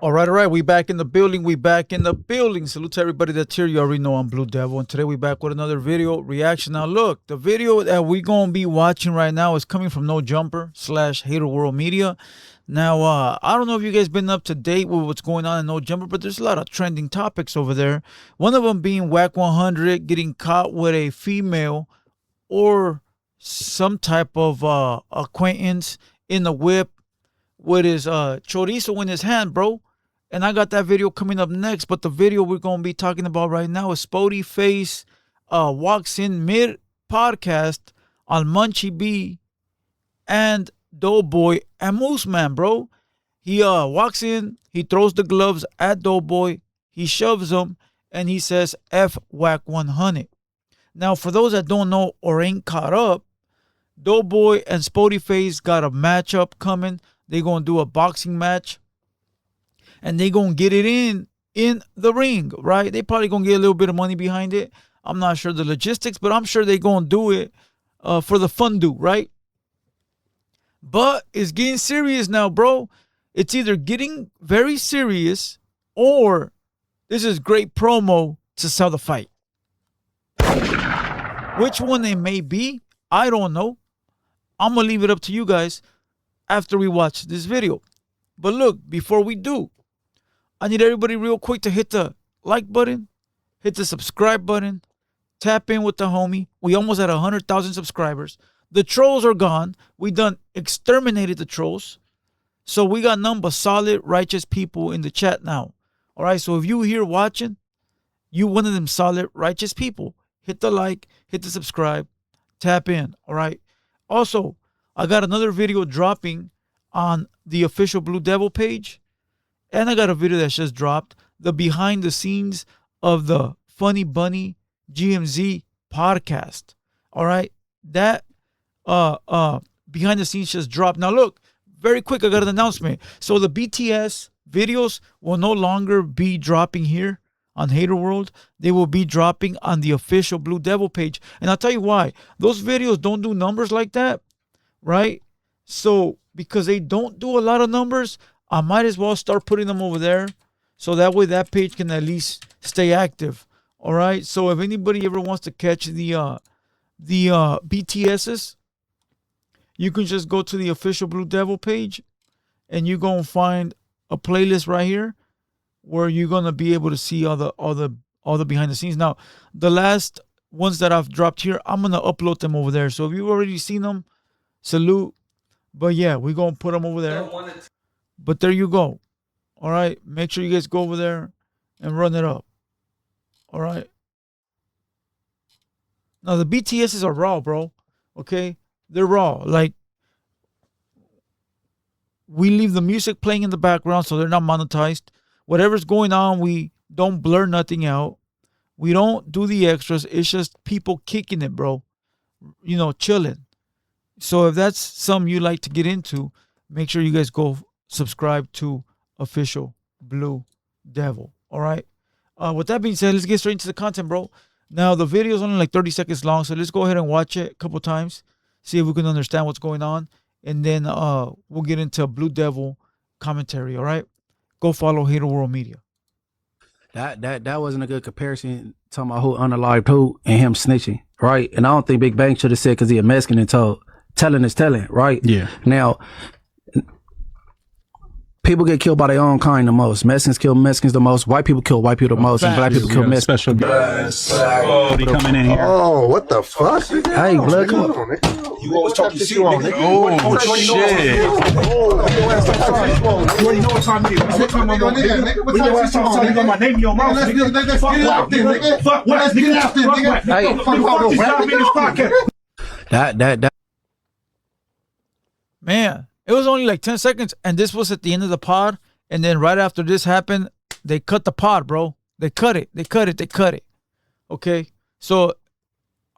All right. We back in the building. We back in the building. Salute to everybody that's here. You already know I'm Blue Devil. And today we back with another video reaction. Now look, the video that we gonna be watching right now is coming from No Jumper / Hater World Media. Now, I don't know if you guys been up to date with what's going on in No Jumper, but there's a lot of trending topics over there. One of them being Wack100 getting caught with a female or some type of acquaintance in the whip with his chorizo in his hand, bro. And I got that video coming up next, but the video we're going to be talking about right now is SpoetyFace walks in mid-podcast on Munchie B and Doboy and Moose Man, bro. He walks in, he throws the gloves at Doboy, he shoves him, and he says, F Wack100. Now, for those that don't know or ain't caught up, Doboy and SpoetyFace got a matchup coming. They're going to do a boxing match. And they going to get it in the ring, right? They probably going to get a little bit of money behind it. I'm not sure the logistics, but I'm sure they going to do it for the fun do, right? But it's getting serious now, bro. It's either getting very serious or this is great promo to sell the fight. Which one it may be, I don't know. I'm going to leave it up to you guys after we watch this video. But look, before we do, I need everybody real quick to hit the like button, hit the subscribe button, tap in with the homie. We almost had 100,000 subscribers. The trolls are gone. We done exterminated the trolls. So we got none but solid, righteous people in the chat now. All right, so if you here watching, you one of them solid, righteous people. Hit the like, hit the subscribe, tap in, all right? Also, I got another video dropping on the official Blue Devil page. And I got a video that just dropped, the behind the scenes of the Funny Bunny GMZ podcast. All right. That behind the scenes just dropped. Now look, very quick, I got an announcement. So the BTS videos will no longer be dropping here on Hater World. They will be dropping on the official Blue Devil page. And I'll tell you why. Those videos don't do numbers like that, right? So because they don't do a lot of numbers, I might as well start putting them over there so that way that page can at least stay active. All right. So if anybody ever wants to catch the BTSs, you can just go to the official Blue Devil page and you're going to find a playlist right here where you're going to be able to see all the behind the scenes. Now, the last ones that I've dropped here, I'm going to upload them over there. So if you've already seen them, salute. But yeah, we're going to put them over there. But there you go. All right. Make sure you guys go over there and run it up. All right. Now, the BTSs are raw, bro. Okay. They're raw. Like, we leave the music playing in the background so they're not monetized. Whatever's going on, we don't blur nothing out. We don't do the extras. It's just people kicking it, bro. You know, chilling. So if that's something you like to get into, make sure you guys go subscribe to official Blue Devil. All right. With that being said, let's get straight into the content, bro. Now, the video is only like 30 seconds long, so let's go ahead and watch it a couple times, see if we can understand what's going on, and then we'll get into Blue Devil commentary. All right. Go follow Hater World Media. That wasn't a good comparison. Talking about who unalived who and him snitching, right? And I don't think Big Bang should have said because he a Mexican and told telling is telling, right? Yeah. Now, people get killed by their own kind the most. Mexicans kill Mexicans the most. White people kill white people the most. And black people kill Mexicans. Special guest. Oh, they coming in here. Oh, what the fuck? Hey, blood, come on. You always talk your shit, nigga. Oh, shit. You already know what time it is. What time I'm on, nigga? What time is it? You got my name in your mouth, nigga. Fuck what, nigga? Fuck what, nigga? Fuck what? That. Man, it was only like 10 seconds, and this was at the end of the pod. And then right after this happened, they cut the pod, bro. They cut it. Okay? So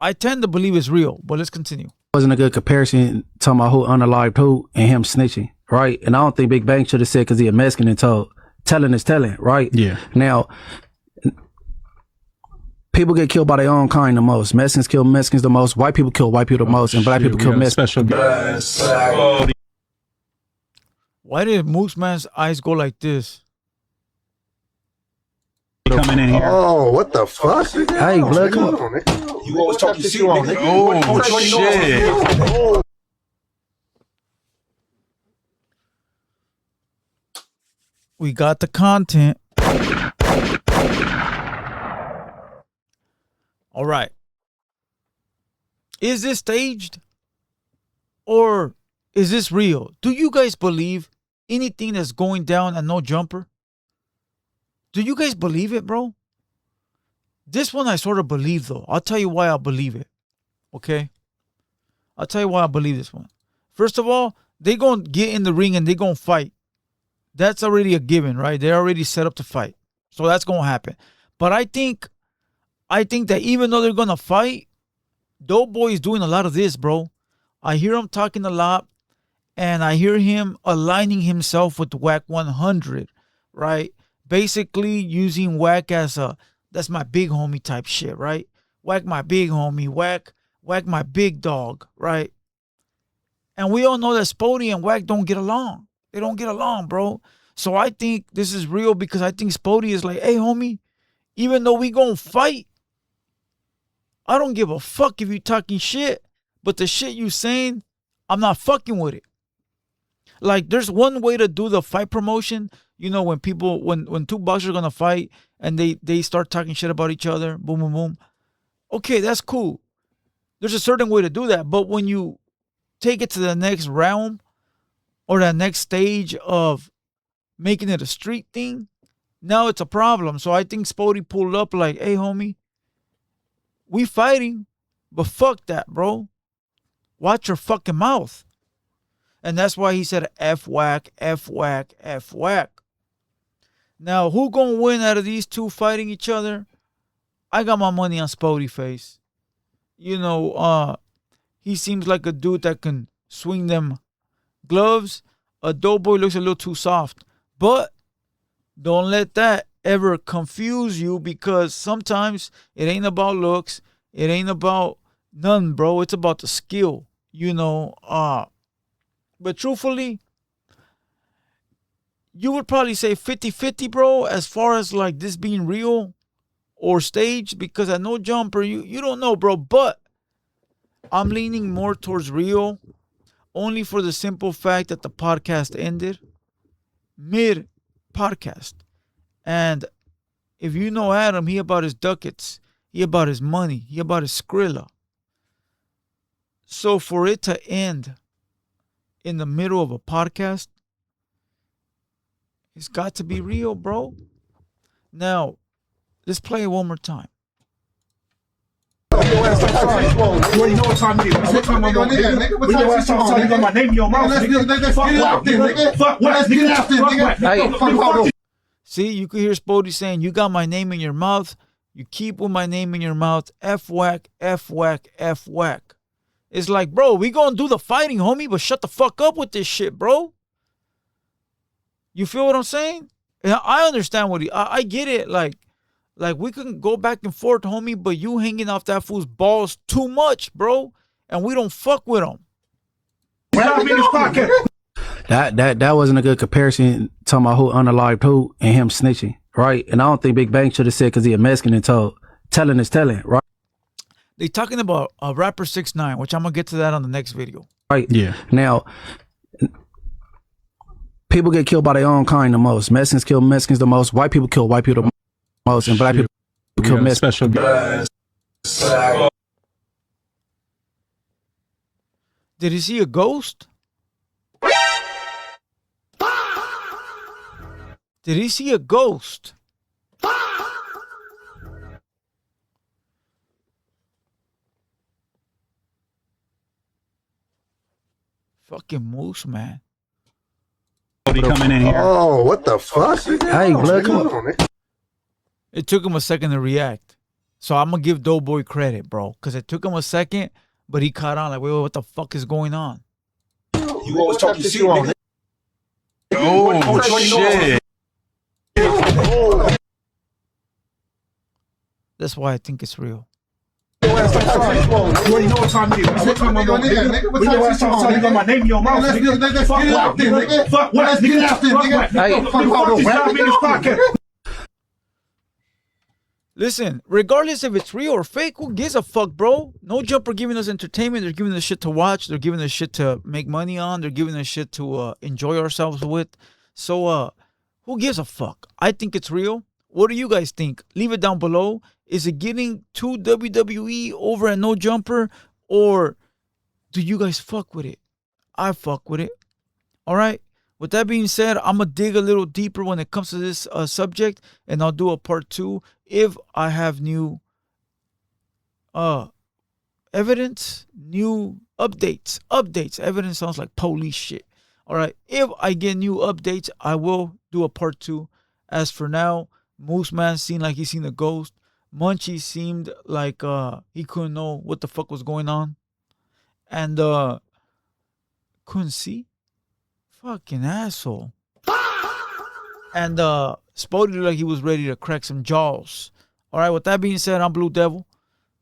I tend to believe it's real, but let's continue. Wasn't a good comparison. Talking about who unalived who and him snitching, right? And I don't think Big Bang should have said because he a Mexican and told telling is telling, right? Yeah. Now, people get killed by their own kind the most. Mexicans kill Mexicans the most. White people kill white people the most. And black people kill Mexicans. Special guest. Oh, Why did Moose Man's eyes go like this? Coming in here. Oh, what the fuck? Hey, blood, come on. You always talk your shit, nigga. Oh, shit. We got the content. All right. Is this staged? Or is this real? Do you guys believe anything that's going down at No Jumper? Do you guys believe it, bro? This one I sort of believe, though. I'll tell you why I believe it. Okay? I'll tell you why I believe this one. First of all, they going to get in the ring and they going to fight. That's already a given, right? They're already set up to fight. So that's going to happen. But I think that even though they're going to fight, Doboy is doing a lot of this, bro. I hear him talking a lot, and I hear him aligning himself with Wack100, right? Basically using Wack as that's my big homie type shit, right? Wack my big homie, Wack my big dog, right? And we all know that Spotty and Wack don't get along. They don't get along, bro. So I think this is real because I think Spotty is like, hey, homie, even though we gonna fight, I don't give a fuck if you talking shit, but the shit you saying, I'm not fucking with it. Like, there's one way to do the fight promotion. You know, when people, when two boxers are gonna fight and they start talking shit about each other, boom, boom, boom. Okay, that's cool. There's a certain way to do that. But when you take it to the next realm or that next stage of making it a street thing, now it's a problem. So I think Spotty pulled up like, hey, homie, we fighting, but fuck that, bro. Watch your fucking mouth. And that's why he said F Wack, F Wack, F Wack. Now, who gonna win out of these two fighting each other? I got my money on SpoetyFace. You know, he seems like a dude that can swing them gloves. A Doboy looks a little too soft. But don't let that ever confuse you, because sometimes it ain't about looks. It ain't about none, bro. It's about the skill, you know. But truthfully, you would probably say 50-50, bro, as far as like this being real or staged, because at No Jumper, you don't know, bro. But I'm leaning more towards real, only for the simple fact that the podcast ended mid-podcast. And if you know Adam, he about his ducats, he about his money, he about his Skrilla. So for it to end in the middle of a podcast, it's got to be real, bro. Now, let's play it one more time. You already know what time it is. What time I'm on, nigga? When your ass talks, you got my name in your mouth, nigga. Fuck Wack, nigga. Fuck Wack, nigga. Fuck Wack. See, you could hear Spotty saying, you got my name in your mouth. You keep with my name in your mouth. F Wack, F Wack, F Wack. It's like, bro, we gonna do the fighting, homie, but shut the fuck up with this shit, bro. You feel what I'm saying? And I understand what I get it. Like we can go back and forth, homie, but you hanging off that fool's balls too much, bro. And we don't fuck with him. That wasn't a good comparison. Talking about who unalived who and him snitching, right? And I don't think Big Bang should have said because he a Mexican and told telling is telling, right? They talking about rapper 6ix9ine, which I'm gonna get to that on the next video. Right. Yeah. Now, people get killed by their own kind the most. Mexicans kill Mexicans the most. White people kill white people the most, and black people kill Mexicans. Special. Did he see a ghost? Did he see a ghost? Fucking moose, man. Coming in here. Oh, what the fuck? Hey, blood, come on. It took him a second to react. So I'm going to give Doboy credit, bro. Because it took him a second, but he caught on like, wait, what the fuck is going on? You always talk your shit, nigga. Oh, shit. That's why I think it's real. You already know what time it is. What time I'm on, nigga? When your ass talks, you got my name in your mouth, nigga. Fuck Wack, nigga. Fuck Wack, nigga. Hey, Fuck this podcast. Listen, regardless if it's real or fake, who gives a fuck, bro? No Jumper giving us entertainment. They're giving us shit to watch. They're giving us shit to make money on. They're giving us shit to enjoy ourselves with. So, who gives a fuck? I think it's real. What do you guys think? Leave it down below. Is it getting too WWE over at No Jumper? Or do you guys fuck with it? I fuck with it. All right? With that being said, I'm going to dig a little deeper when it comes to this subject, and I'll do a part 2 if I have new evidence, new updates. Evidence sounds like police shit. All right. If I get new updates, I will do a part 2. As for now, Moose Man seemed like he seen a ghost. Munchie seemed like he couldn't know what the fuck was going on. And couldn't see. Fucking asshole. And Spotey looked like he was ready to crack some jaws. All right, with that being said, I'm Blue Devil.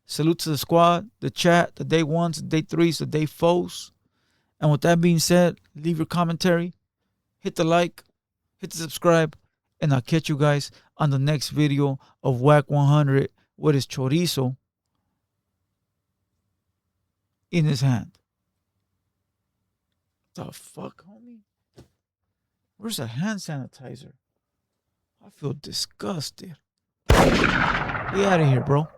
Salute to the squad, the chat, the day ones, the day threes, the day foes. And with that being said, leave your commentary, hit the like, hit the subscribe, and I'll catch you guys on the next video of Wack100 with his chorizo in his hand. The fuck, homie? Where's the hand sanitizer? I feel disgusted. Get out of here, bro.